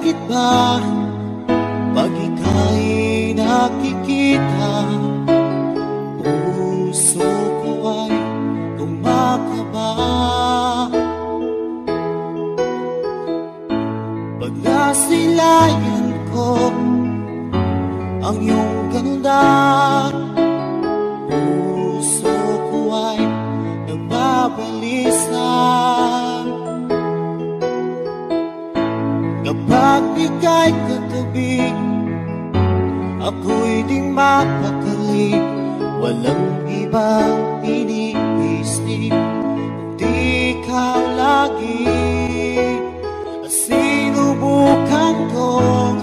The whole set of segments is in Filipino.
Bakit ba pag ika'y nakikita, puso ko ay kumakaba? Pag nasilayan ko ang iyong ganda, puso ko ay nagbabalisa. Kapag ika'y katabi, ako'y di mapakali. Walang ibang iniisip, kundi ikaw lagi. At sinubukan kong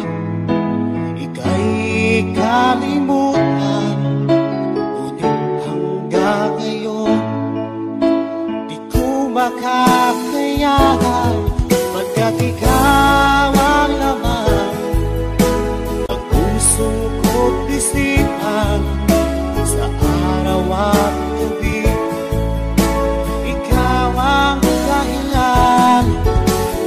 ika'y kalimutan, ngunit hanggang ngayon di ko makakayanan. Pagkat ikaw ang laman ng puso ko't isipan, sa araw at gabi ikaw ang dahilan.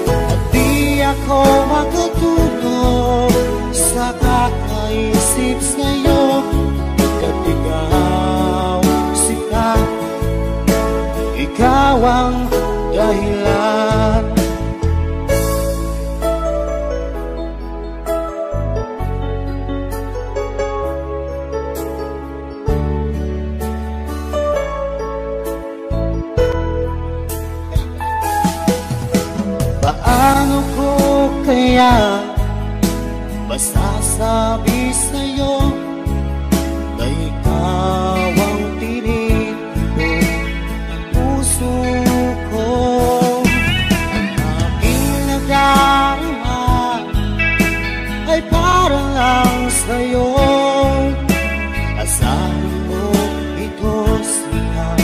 At di ako makatulog sa kakaisip sa'yo, pagkat ikaw sita, ikaw ang dahilan. Paano ko kaya masasabi sa'yo na ikaw ang tinig ng puso ko? Ang aking nadarama ay para lang sa'yo. Asahan mo ito siya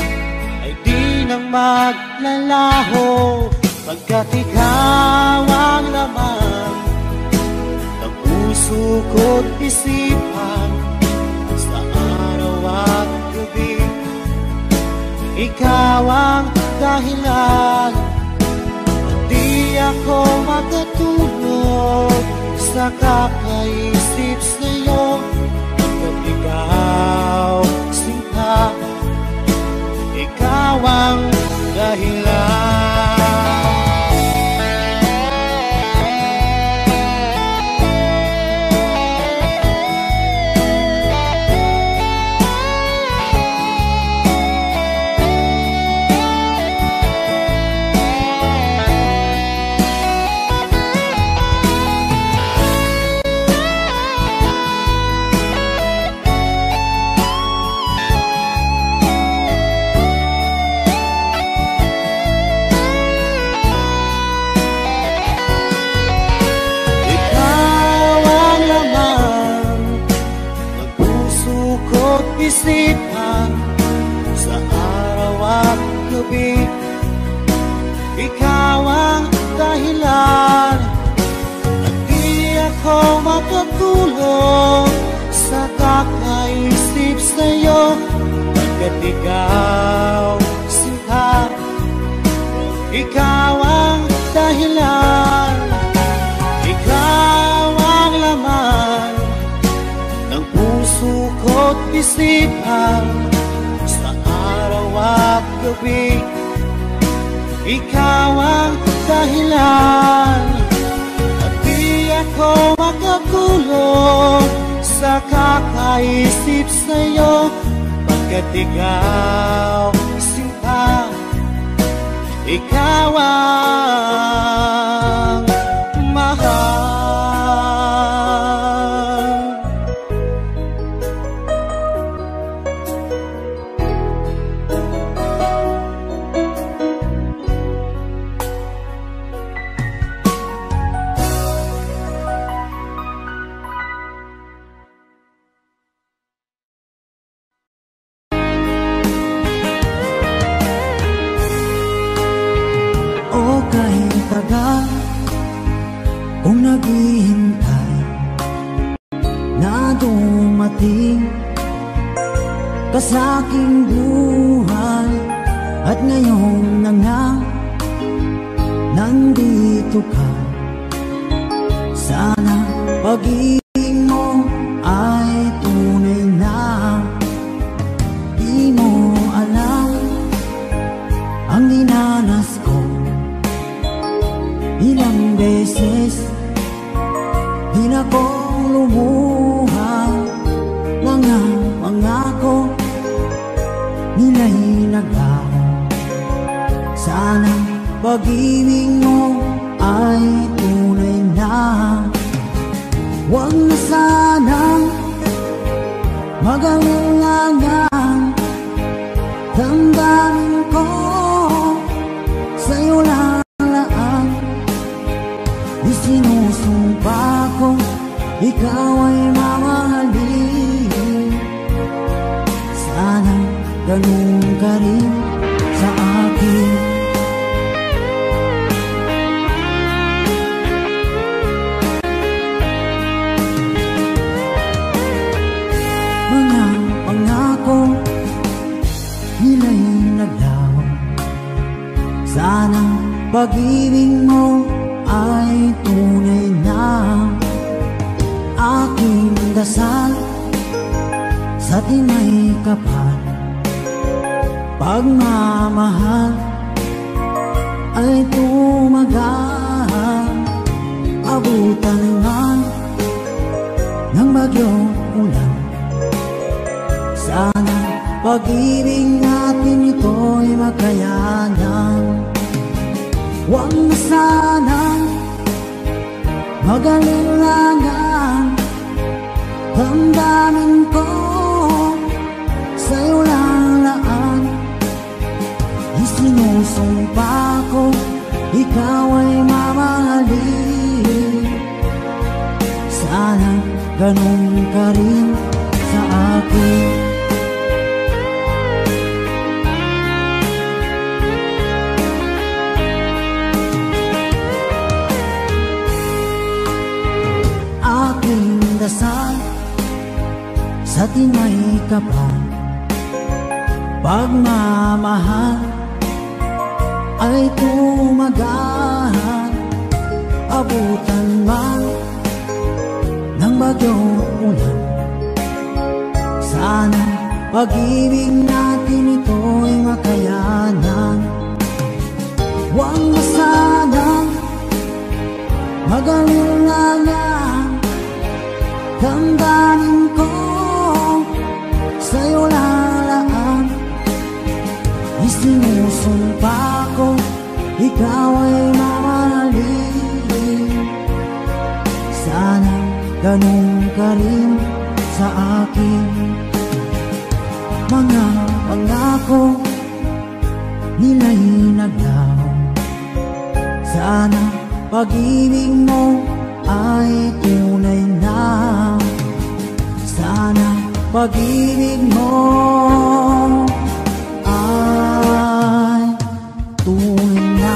ay di nang maglalaho, pagkat ikaw ang laman ng puso ko't isipan, sa araw at gabi ikaw ang dahilan. Di ako makatulog sa kakaisip sa'yo, pagkat ikaw sinta, ikaw ang dahilan. Isipan, sa araw at gabi ikaw ang dahilan. At di ako makatulog sa kakaisip sa'yo, pagkat ikaw sinta, ikaw ang dahilan. Ikaw ang laman ng puso ko't isipan, sa araw at gabi ikaw ang dahilan. At di ako makatulog sa kakaisip sa'yo, pagkat ikaw sinta, ikaw ang mahal. Kung naghihintay na dumating ka sa aking buhay, at ngayon na nga nandito ka Sana pag-ibig mo ay tunay na. Di mo alam ang dinanas ko. Ilang beses di na kong lumuha. Mga pangako nila'y naglaho. Sana pag-ibig mo ay tunay na. Huwag na sanang mag-alinlangan. Damdamin ko sa'yo lalaan. Isinusumpa ko ikaw ay mamahalin. Sana ganun ka rin sa akin. Mga pangako nila'y naglaho. Sana pag-ibig mo ay tunay na. Aking dasal sa tinay kapal, pagmamahal ay tumagal. Abutan nga ng bagyong ulan. Sana pag-ibig natin ito'y makayanan. Huwag na sanang mag-alinlangan. Damdamin ko sa'yo lalaan. Isinusumpa ko ikaw ay mamahalin. Sana ganun ka rin sa akin. Aking dasal sa tinay kapal, pagmamahal ay tumagal. Abutan man ng bagyong ulan. Sana pag-ibig natin ito'y makayanan. Huwag na sanang mag-alinlangan. Damdamin ko sa'yo lalaan. Isinusumpa ko ikaw ay mamahalin. Sana ganun ka rin sa akin. Mga pangako nila'y naglaho. Sana pag-ibig mo ay tunay na. Sana pag-ibig mo ay tunay na.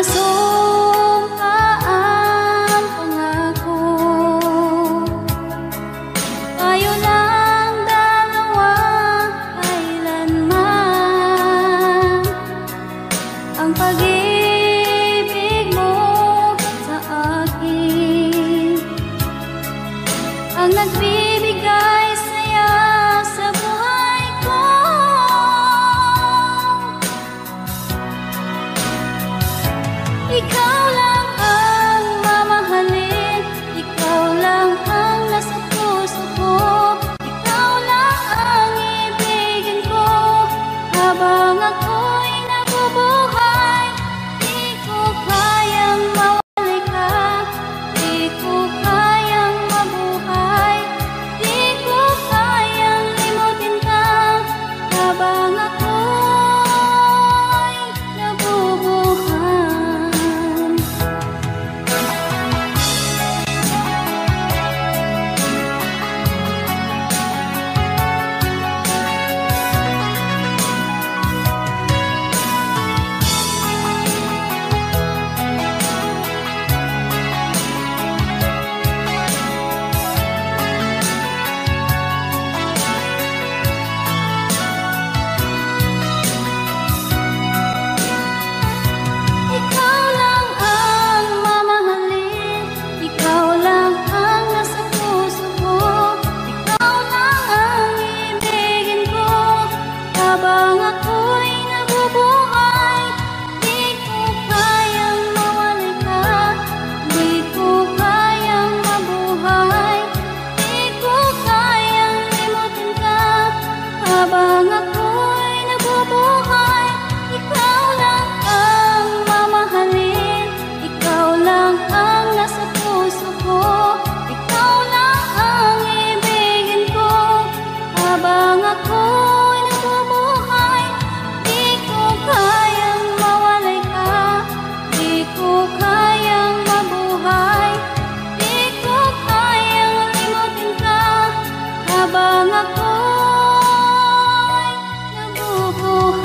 sumpa ang pangako. Tayo lang dalawa kailanman. Ang pag-ibig mo sa akin ang nagbibigay saya sa buhay ko. Ikaw lang ang mamahalin, ikaw lang ang nasa puso ko, ikaw lang ang ibigin ko habang ako'y nabubuhay. Di ko kayang mawalay ka, di ko kayang mabuhay, di ko kayang limutin ka habang ako'y nabubuhay. Ikaw lang ang mamahalin, ikaw lang ang nasa puso ko, ikaw lang ang ibigin ko habang ako'y nabubuhay. Di ko kayang mawalay ka, di ko kayang mabuhay, di ko kayang limutin ka habang ako'y nabubuhay. Ikaw lang ang mamahalin, ikaw lang ang nasa puso ko, ikaw lang ang ibigin ko habang ako'y nabubuhay. Di ko kayang mawalay ka, di ko kayang mabuhay, di ko kayang limutin ka habang ako'y nabubuhay.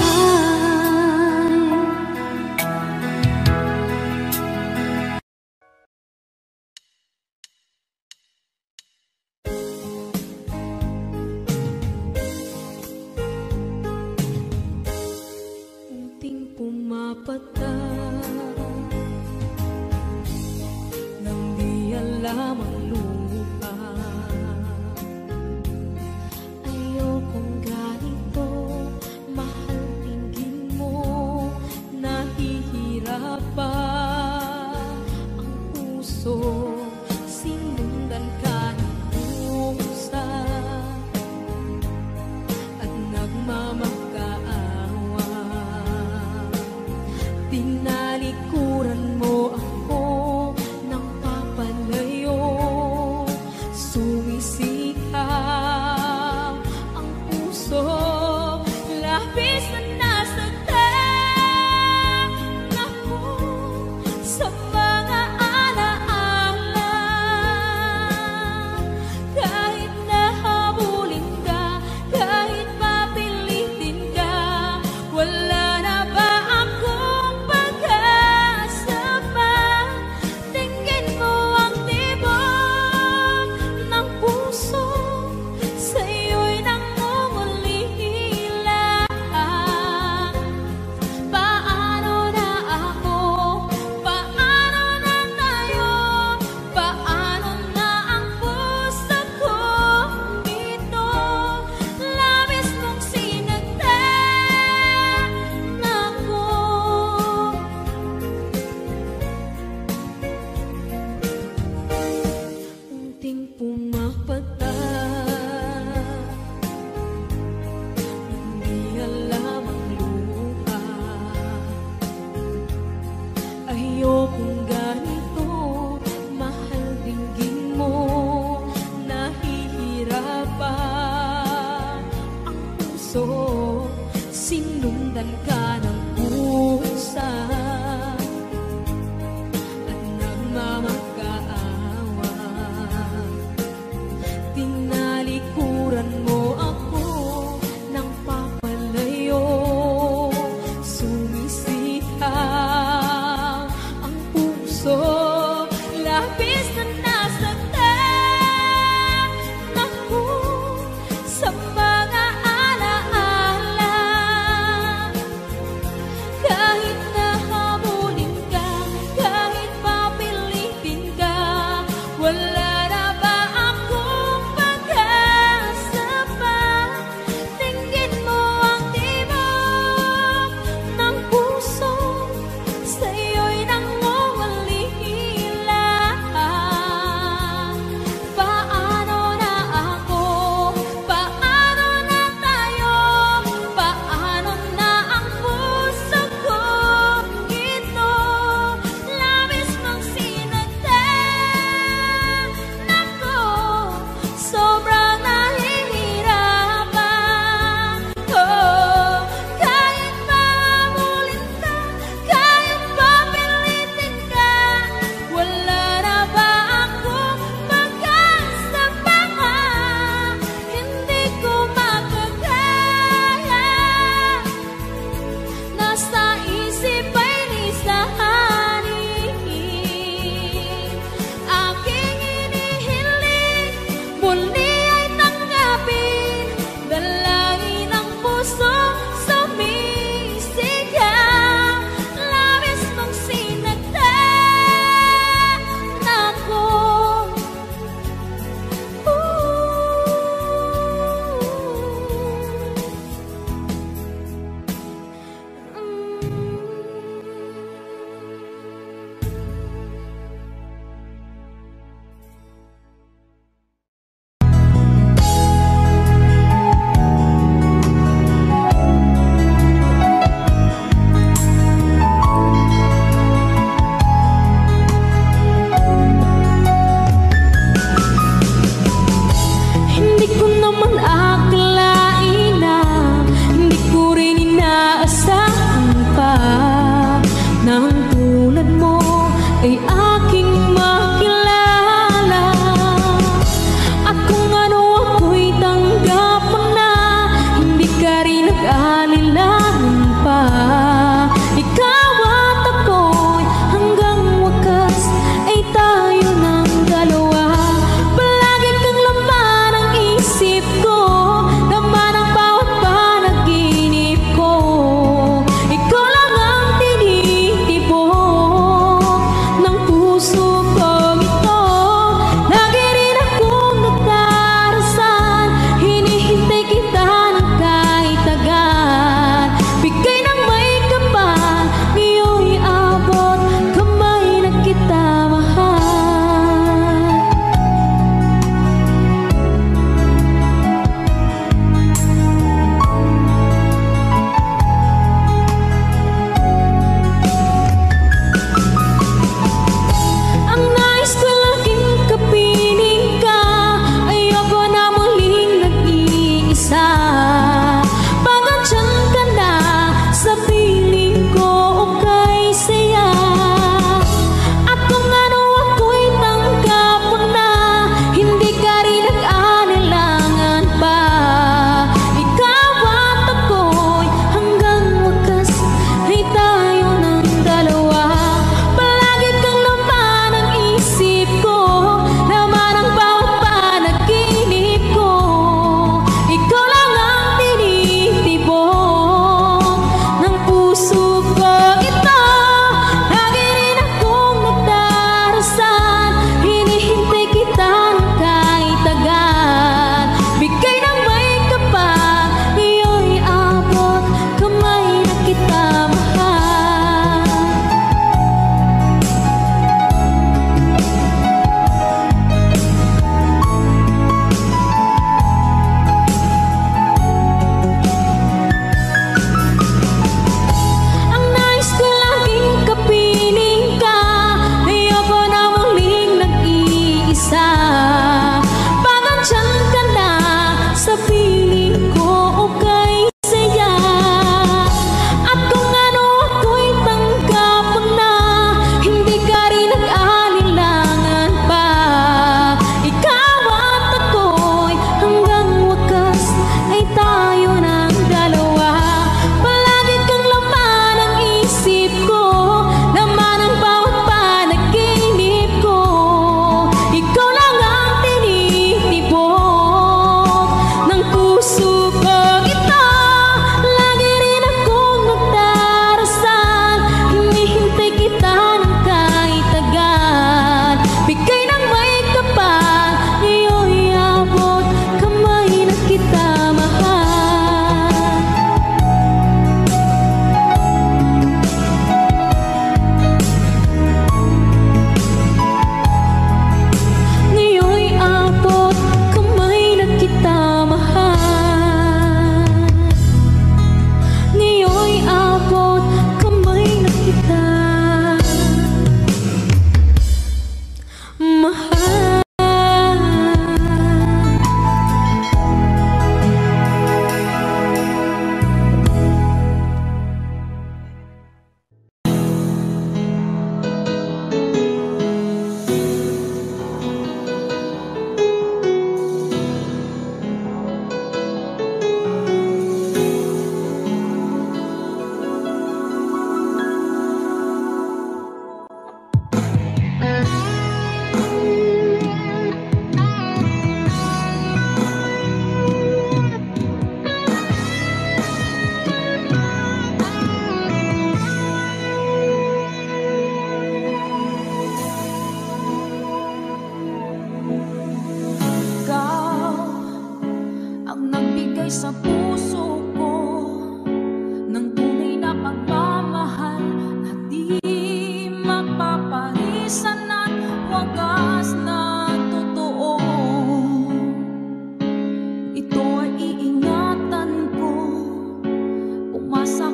Unting pumapata nang di alam ang lupa. Ayokong ganito, mahal tingin mo, nahihirapan ang puso, sinundan ka ng pusa at nagmamakaawa. Tinalikuran mo ako ng papalayo, sumisikap ang puso, labis na nasaktan ako sa mga alaala. Kahit nahabulin ka, kahit papilitin ka, wala na ba akong pag-asa pa? Tingin mo ang tibok ng puso, sa'yo'y nangungulila. Paano na ako? Paano na tayo? Paano na ang puso ko dito? Labis mong sinaktan ako. Unting pumapata, hindi alam ang luha. Ayokong ganito, mahal dinggin mo, nahihirapan ang puso, sinundan ka ng pusa at nagmamakaawa. Tinalikuran mo ako ng papalayo, sumisikap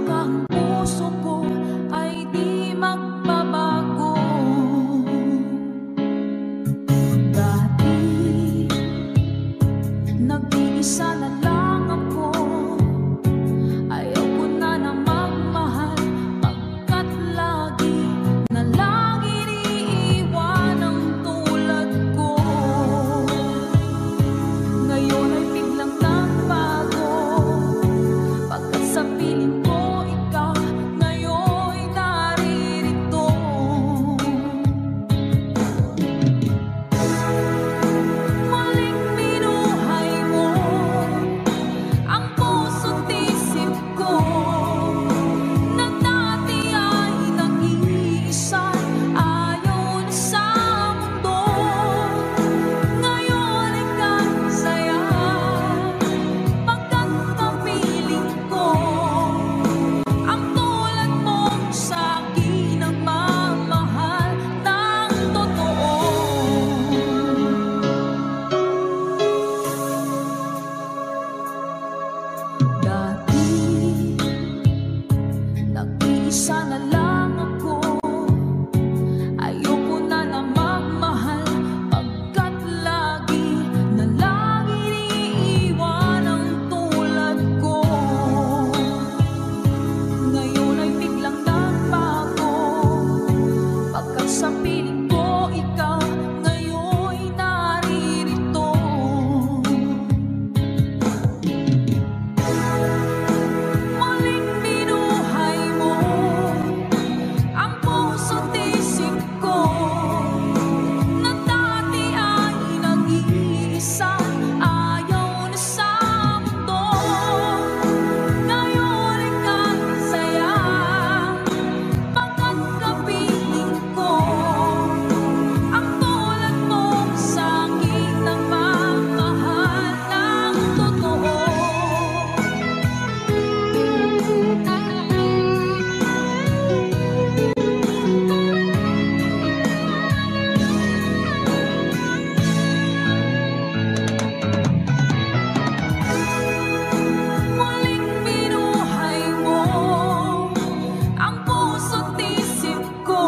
ang puso ko ay di magbabago. Dati nag-iisa na lang ako, ayaw ko na na magmahal, pagkat lagi na lang iniiwan ang tulad ko. Ngayon ay biglang nagbago, pagkat sa piling ko ikaw ngayon naririto. Muling binuhay mo ang puso't isip ko, na dati ay nag-iisa, ayaw na sa mundo. Ngayon ay kasaya, pagkat kapiling ko ang tulad mong sa'kin ang mamahal ng totoo. Dati nag-iisa na lang ako, ayoko na na magmahal, pagkat lagi na lang iniiwan ang tulad ko. Ngayon ay biglang nagbago, pagkat sa piling ko ikaw ngayon naririto. Muling binuhay mo ang puso't isip ko, na dati ay nag-iisa, ayaw na sa mundo. Ngayon ay kasaya, pagkat kapiling ko ang tulad mong sa'kin ang mamahal ng totoo. Muling binuhay mo ang puso't isip ko,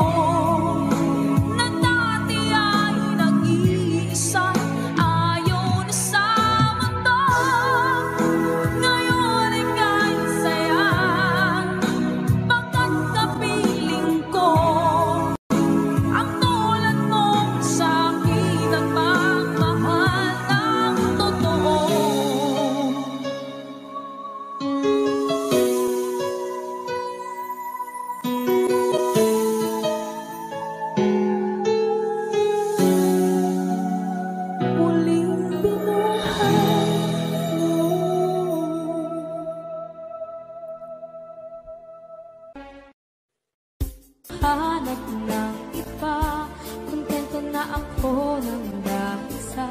na dati ay nag-iisa, ayaw na sa mundo. Ngayon ay kasaya, pagkat kapiling ko ang tulad mong sa'kin ang mamahal ng totoo. Muling binuhay mo. Hanap ng iba, kontento na ako ng mag-isa.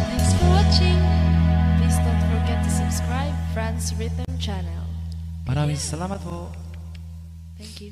Thanks for watching. Please don't forget to subscribe Franz Rhythm Channel. Maraming salamat po. Thank you.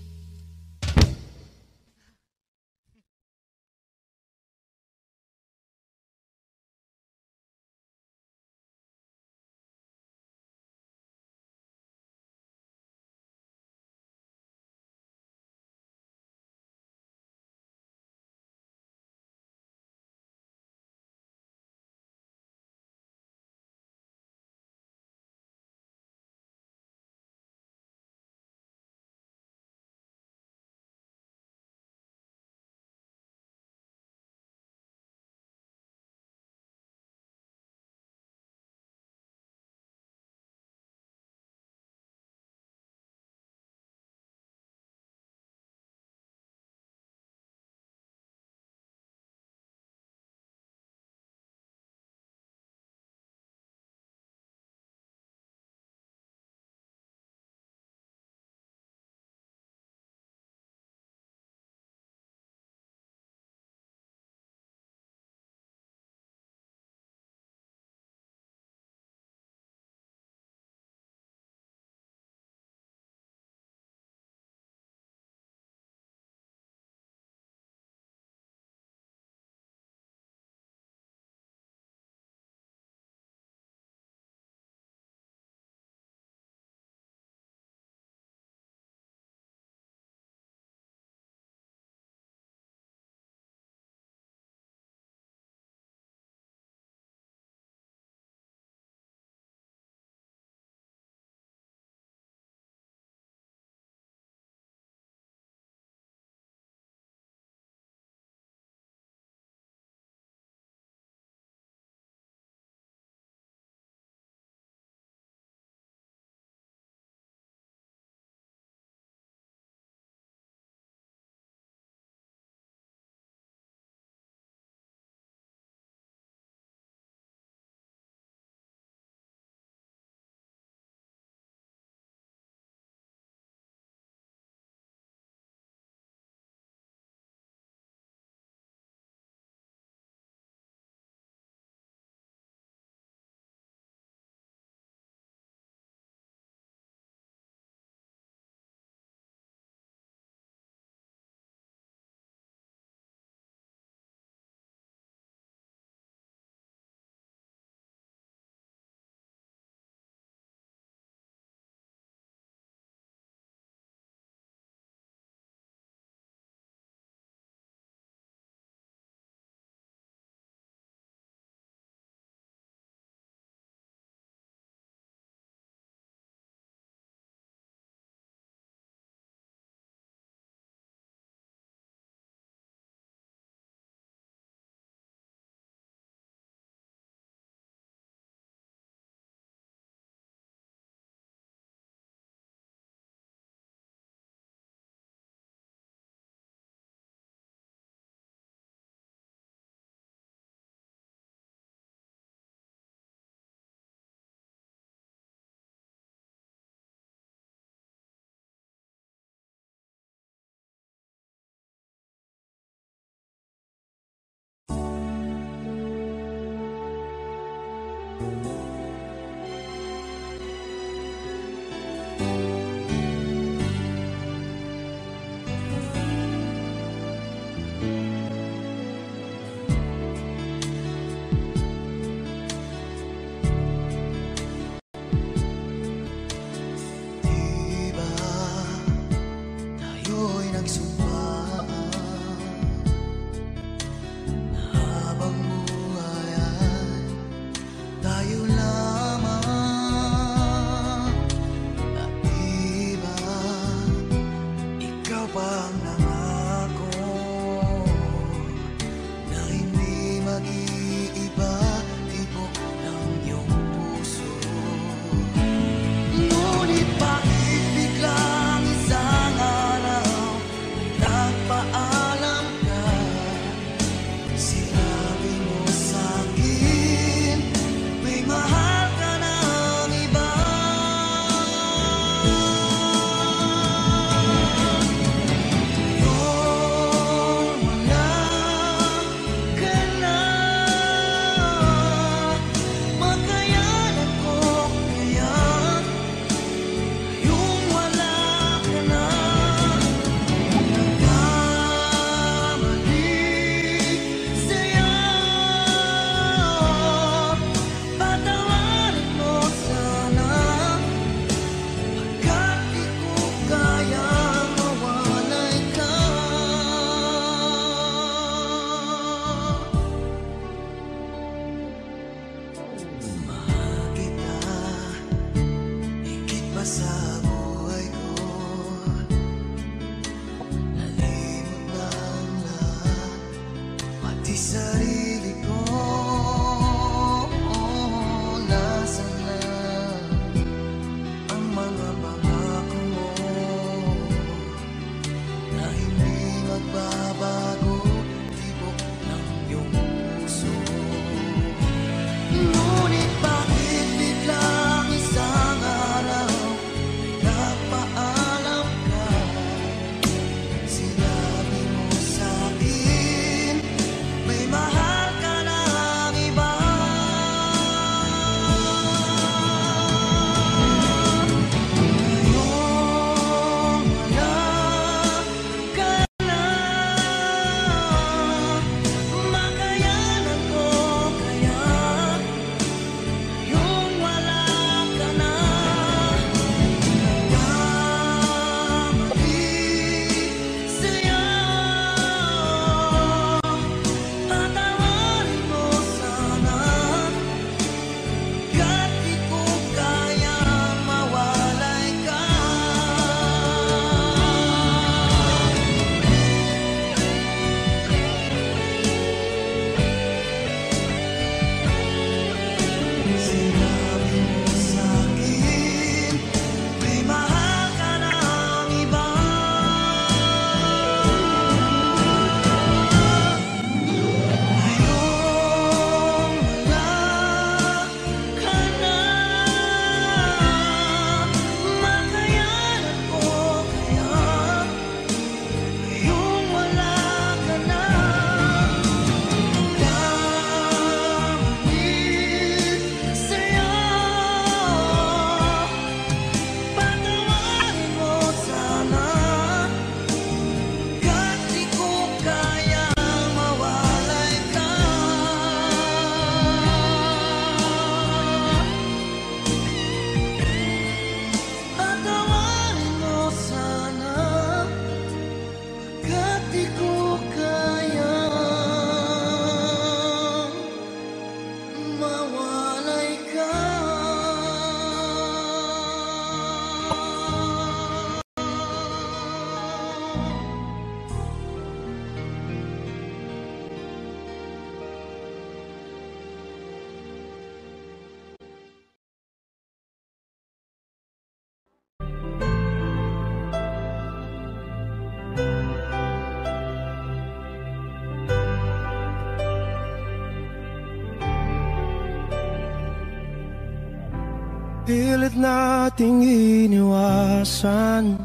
pilit nating iniwasan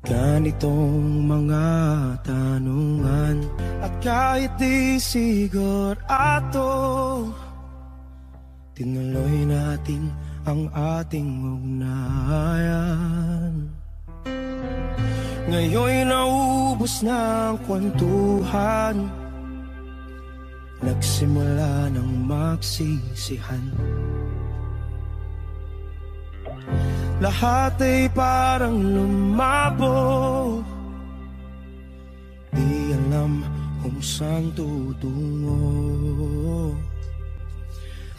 ganitong mga tanungan. At kahit di sigurado, tinuloy natin ang ating ugnayan. Ngayon'y naubos na ang kwentuhan, nagsimula ng magsisihan. Lahat ay parang lumabo, di alam kung saan tutungo.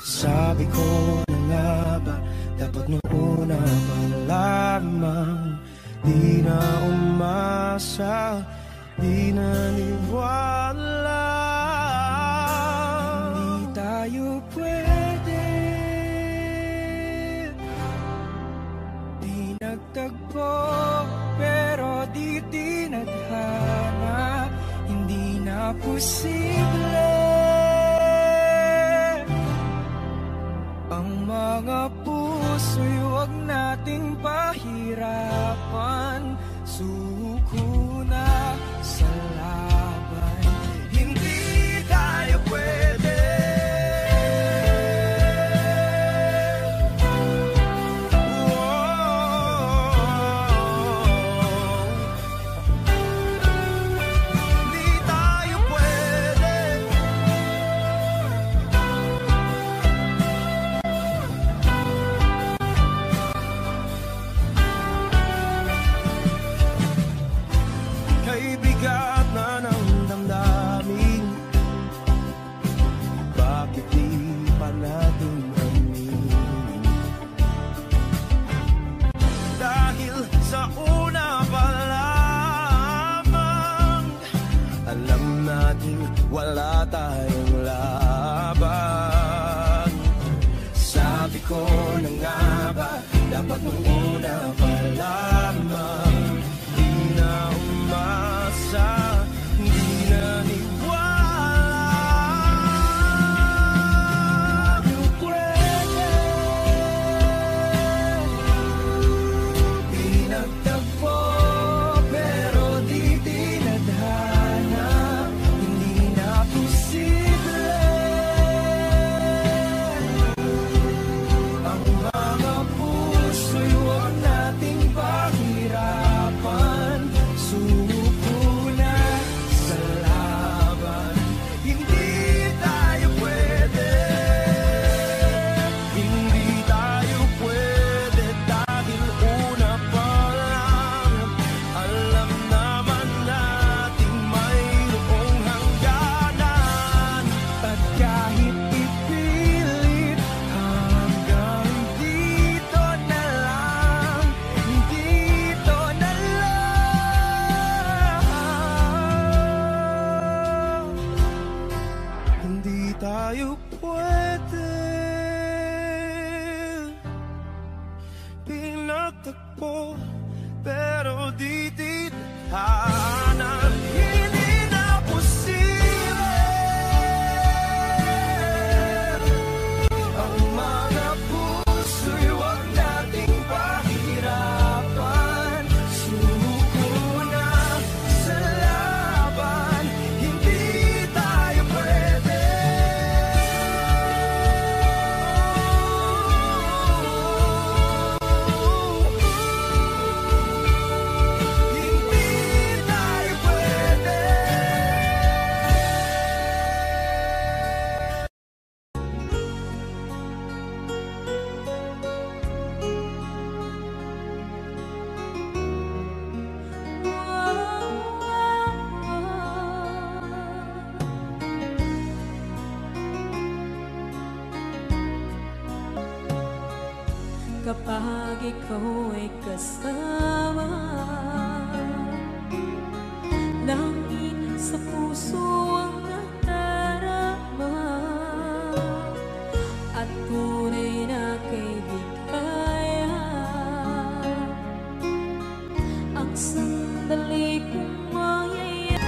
Sabi ko na nga ba, dapat nung una pa lamang, di na umasa, di naniwala. Hindi tayo pwede, di nagtagpo, pero di tinadhana. Hindi na posible ang mga puso'y huwag nating pahirapan. Suko na sa laban, hindi tayo pwede. Hindi tayo pwede. Kay bigat na ng damdamin, bakit di pa natin aminin? Dahil sa una pa lamang, alam natin wala tayong laban. Sabi ko na nga ba, dapat nung una pa lamang, di na umasa, di naniwala. Di pwede, di nagtagpo, pero di tinadhana. Hindi na posible ang mga puso'y huwag nating pahirapan. Suko na sa laban, hindi tayo pwede. Hindi tayo pwede dahil una pa lang, alam naman nating mayroong hangganan. At kahit ipilit, hanggang dito na lang, dito na lang. Hindi tayo pwede, pinagtagpo, pero di tinadhana. Hindi na posible ang mga puso'y huwag nating pahirapan. Suko na sa laban, hindi tayo pwede. Hindi tayo pwede. Kapag ikaw ay kasama, langit sa puso ang nadarama, at tunay na kaibigan. Ang sandali kong mayayari,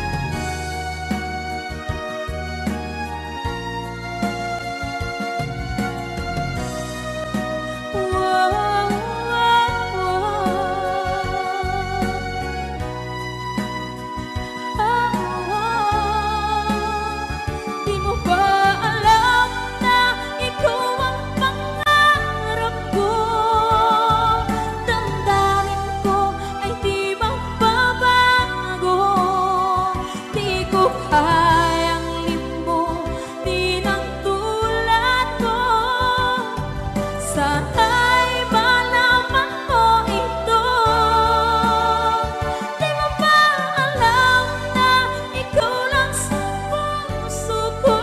Sana'y malaman mo ito. Di mo ba alam na ikaw lang sa puso ko?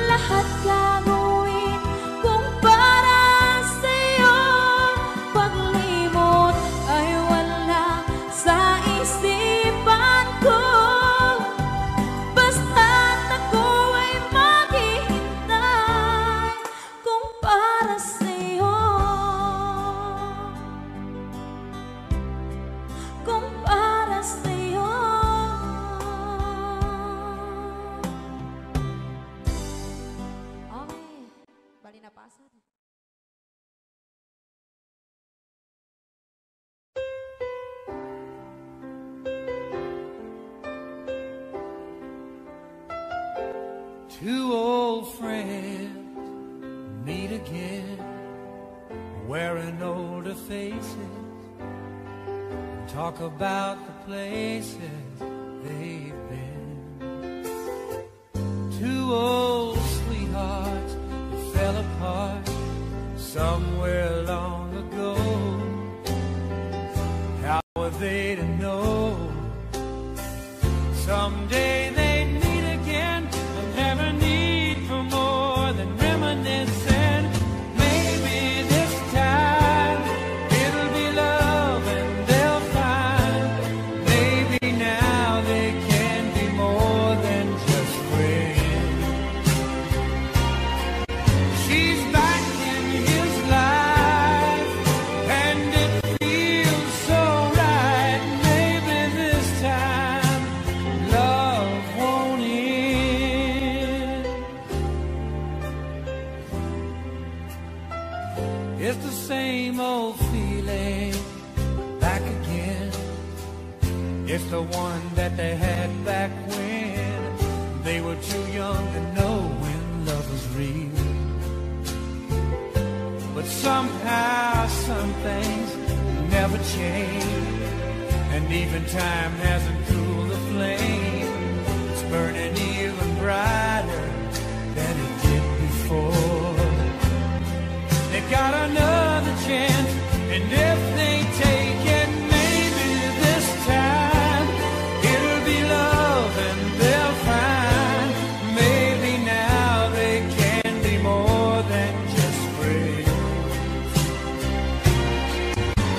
Lahat gagawin kung para sa'yo. Paglimot ay wala sa isipan ko. Basta't ako ay maghihintay kung para sa'yo. Kung para sa'yo. Okay, bali na pasan. Two old friends meet again, wearing older faces, and talk about the places they've been. Two old sweethearts that fell apart somewhere long ago. How were they to know someday they'd meet again and have a need for more than reminiscing? Maybe this time it'll be love and they'll find. Maybe now they can be more than just friends. She's back in his life and it feels so right. Maybe this time love won't end. It's the same old feeling back again. It's the one that they had back when they were too young to know when love was real. But somehow some things never change, and even time hasn't cooled the flame. It's burning even brighter than it did before. They got another chance, and if they take it, maybe this time it'll be love and they'll find. Maybe now they can be more than just friends.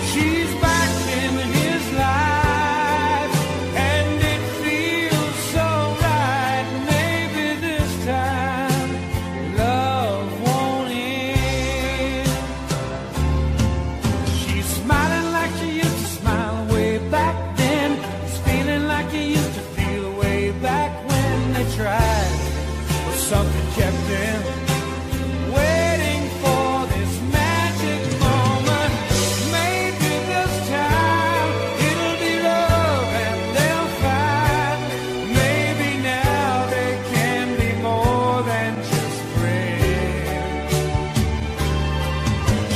She's back in his life and it feels so right. Maybe this time love won't end. She's smiling like she used to smile way back then. She's feeling like he used to feel way back when they tried. But something kept them waiting for this magic moment. Maybe this time it'll be love and they'll find. Maybe now they can be more than just friends.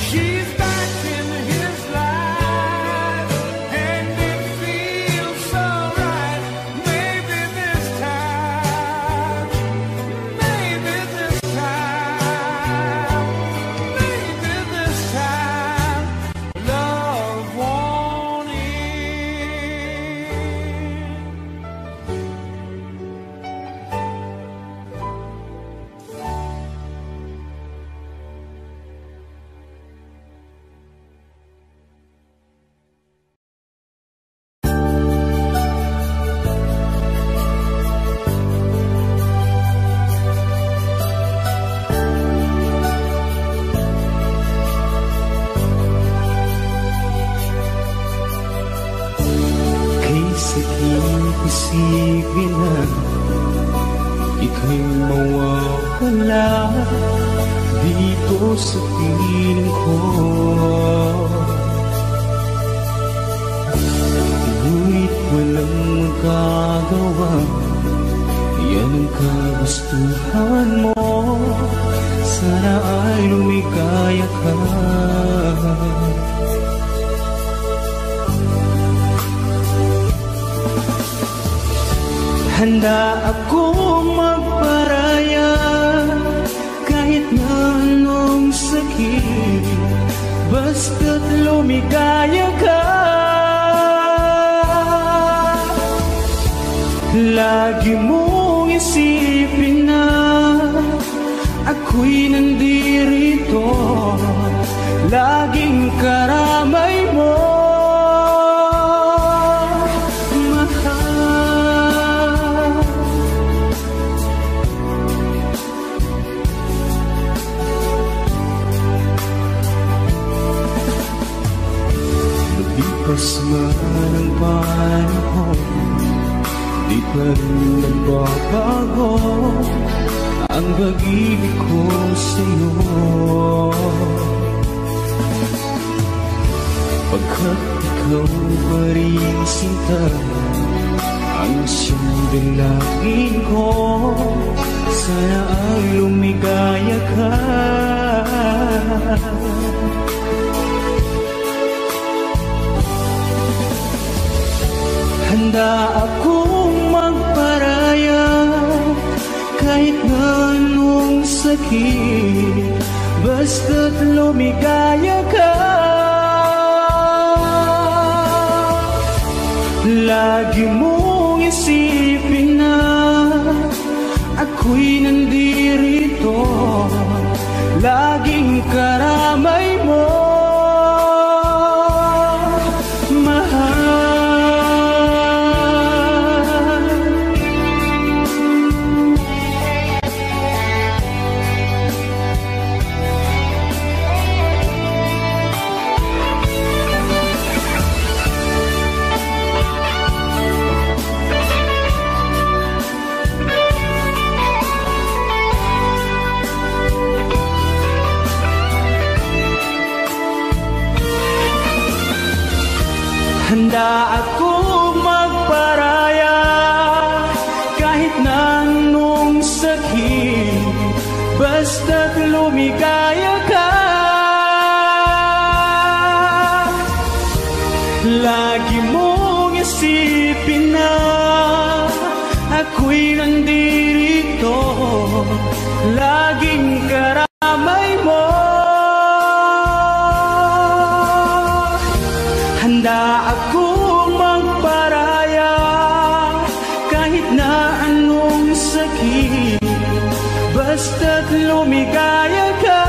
She's back in his life and it feels so right. Maybe this time, maybe this time, maybe this time love won't end. Kay sakit-isipin na ika'y mawawala dito sa piling ko. Ngunit walang magagawa, yan ang kagustuhan mo. Sana ay lumikaya ka. Handa akong magparaya kahit na anong basta't lumigaya ka. Lagi mong isipin na ako'y nandirito, laging karamay mo, mahal. Lumipas man ang panahon, di pa rin nagbabago ang pag-ibig ko sa'yo. Pagkat ikaw pa rin sinta ang siyang dalangin ko, sana ay lumigaya ka. Handa akong magparaya kahit na anong sakit, basta't lumigaya ka. Lagi mong isipin na ako'y nandirito, laging karamay mo, mahal. Handa akong magparaya kahit na anong sakit, basta't lumigaya ka. Lagi mong isipin na ako'y nandirito, laging karamay mo. Handa akong magparaya kahit na anong sakit, basta't lumigaya ka.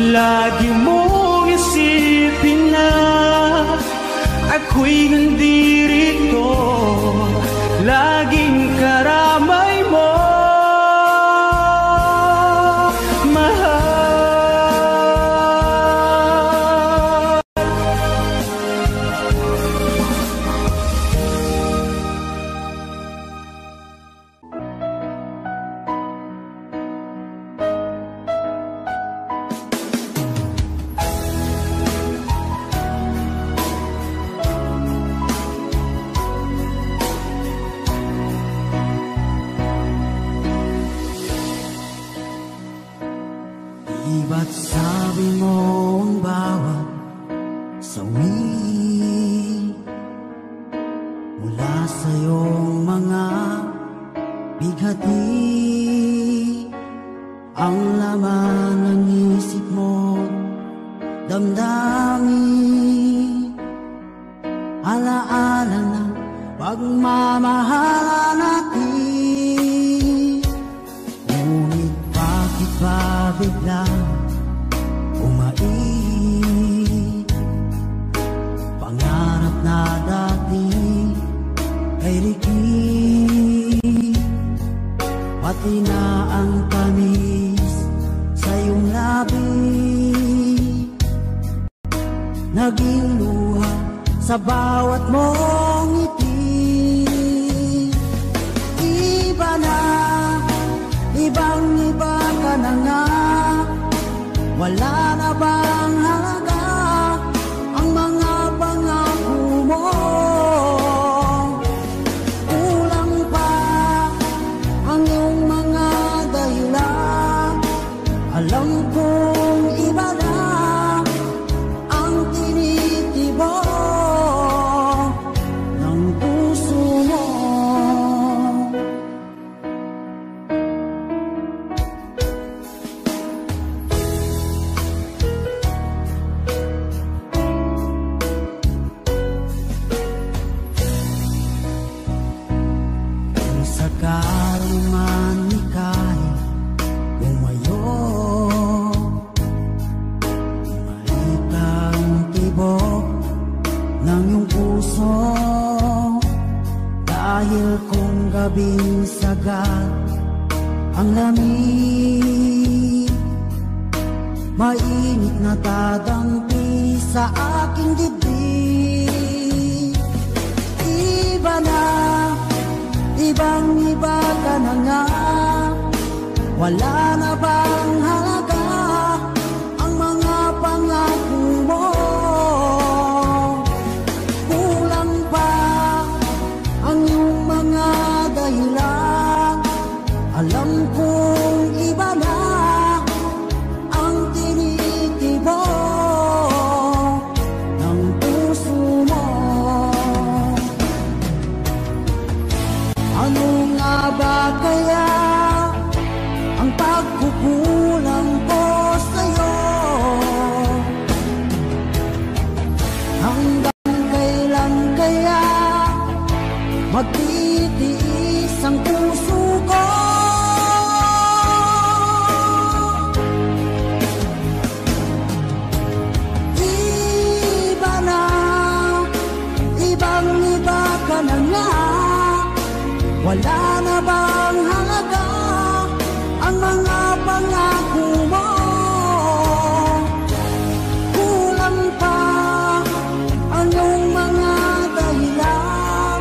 Lagi mong isipin na ako'y nandirito, laging karamay mo, mahal. Ba't sabi mo ang bawat sawi mula sa iyong mga bighati, ang laman ng isip mo, damdamin, alaala ng pagmamahala natin. Ngunit bakit ba biglang pangarap na dati ay likid, pati na ang tamis sa iyong labi, naging luha sa bawat mong ngiti. Iba na, ibang-iba ka na nga, wala na bang halaga ang mga pangako mo? Kulang pa ang iyong mga dahilan, alam kong iba na ang tinitibok ng puso mo. mainit na tadampi sa aking dibdib. Iba na, ibang-iba ka na nga, wala na bang halaga ang mga pangako mo? Kulang pa ang iyong mga dahilan, alam kong iba na ang tinitibo ng puso mo. Ano nga ba kaya ang pagkukulang ko sa'yo? Hanggang kailan kaya magtitiis ang puso ko? Iba na, ibang-iba ka na nga, wala na bang halaga ang mga pangako mo? Kulang pa ang iyong mga dahilan,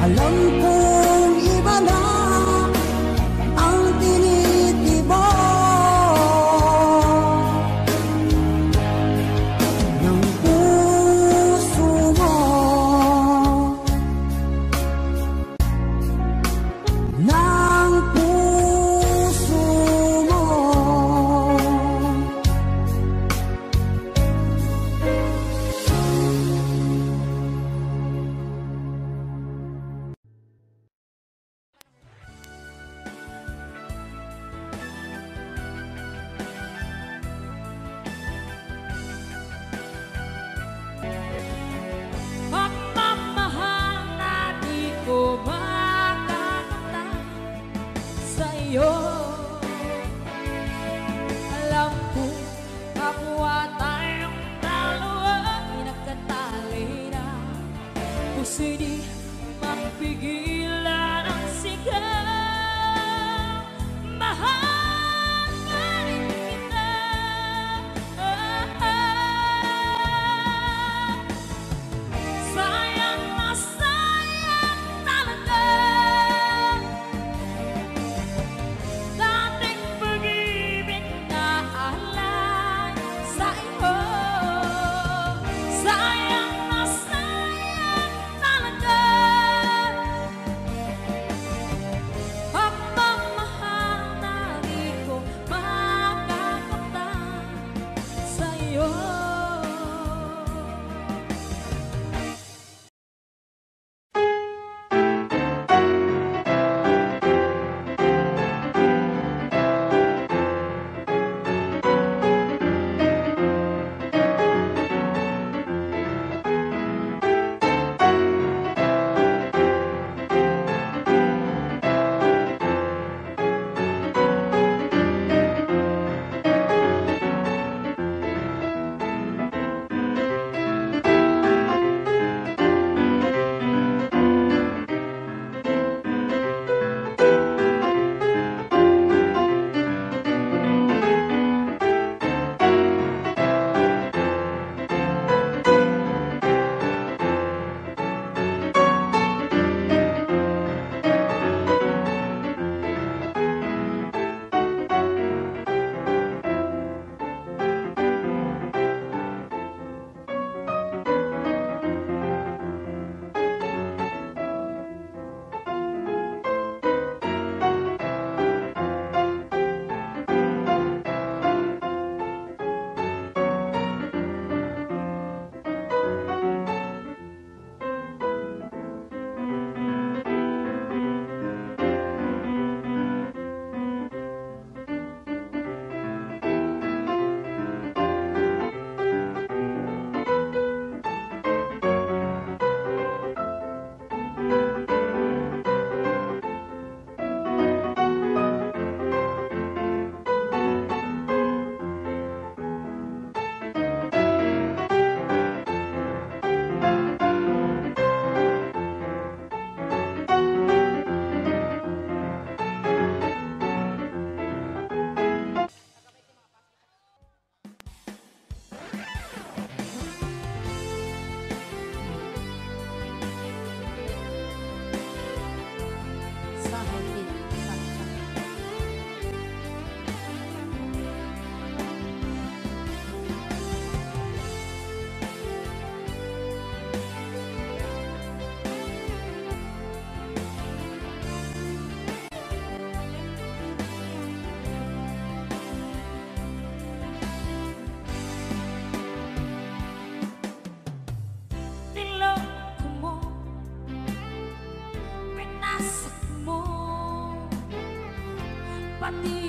alam kong iba na ang tinitibo ng puso mo. Ng puso mo.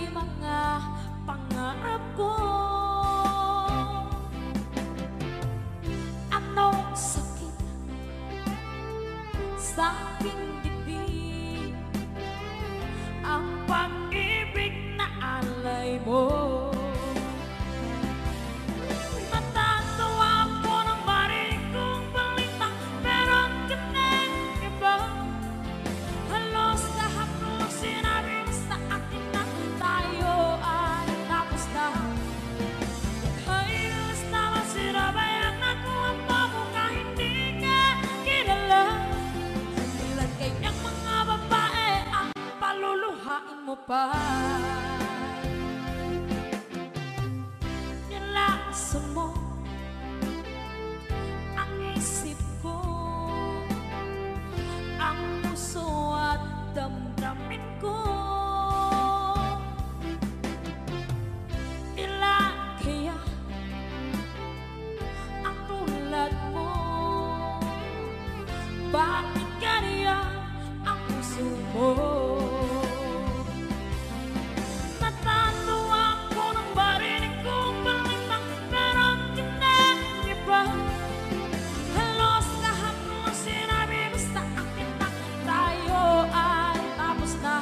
mga pangarap ko. Anong sakit sa aking dibdib, ang pag-ibig na alay mo. Natatawa ko ng marinig kong balitang meron ka ng iba. Halos lahat ng sinabi mo sa akin na tayo ay tapos na. Halos naman sinabayan ako ang mo kahit hindi ka kilala. Ilan kayang mga babae ang paluluhain mo pa. Nilaso mo ang isip ko, ang puso at damdamin ko. Ilan kaya ang tulad mo? Bakit ganyan ang puso mo? Natatawa ko ng marinig kong balitang meron ka ng iba. Halos lahat ng sinabi mo sa akin na tayo ay tapos na.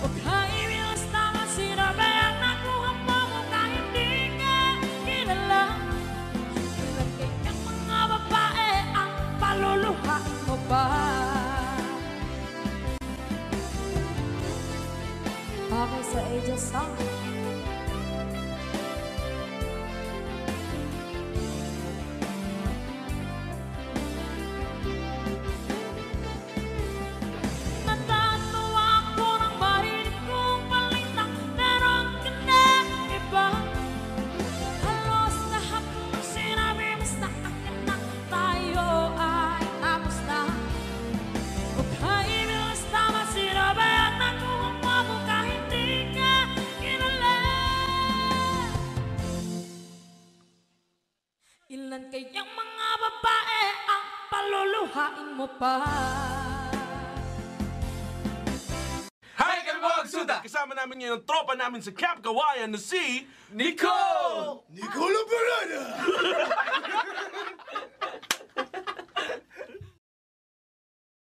Huwag kaibilas naman sinabayan ako ang mo kahit hindi ka kilala. Ilan kayang mga babae ang paluluhain mo pa. Okay sa Angel Song. Natatawa ko ng marinig kong balitang meron ka ng iba. Halos lahat ng sinabi mo sa akin na tayo ay tapos na. Huwag kaibilas naman sinabayan ako ang mo kahit hindi ka kilala. Ilan kayang mga babae ang paluluhain mo pa? Hi, kami po ang Suda! Kasama namin ngayon ang tropa namin sa Camp Kawayan na si Nico! Nicola Parada!